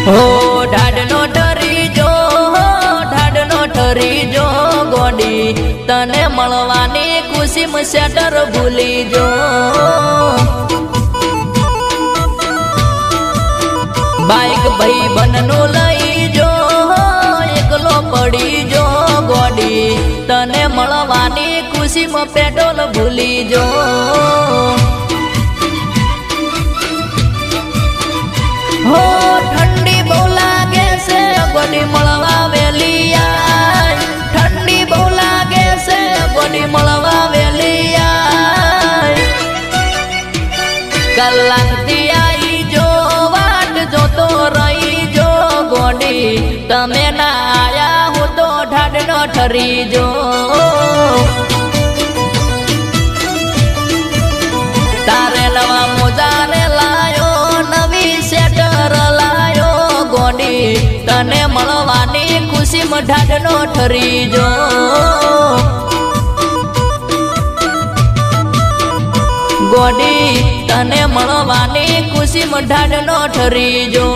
હો ઢાઢનો ઠરી જો ગોડી તને મળવાની ખુશીમાં સેટર ભૂલી જો બાઈક ભાઈ બનનું લઈ જો એકલો પડી જો ગોડી તને મળવાની ખુશીમાં પેટ્રોલ ભૂલી જો હો ઠંડી બહુ લાગે છે ગોડી મળવા વેલી આય ઠંડી બહુ લાગે છે ગોડી મળવા વેલી આય કલાકથી આવી જો વાટ જોતો રહી જો ગોડી તમે ના આયા હું તો ઢાઢનો ઠરી જો તારે નવા મોજા રે લાયો નવી સેટર લાયો ગોડી તને મળવાની ખુશીમાં ઢાઢનો ઠરી જો ગોડી તને મળવાની ખુશીમાં ઢાઢનો ઠરી જો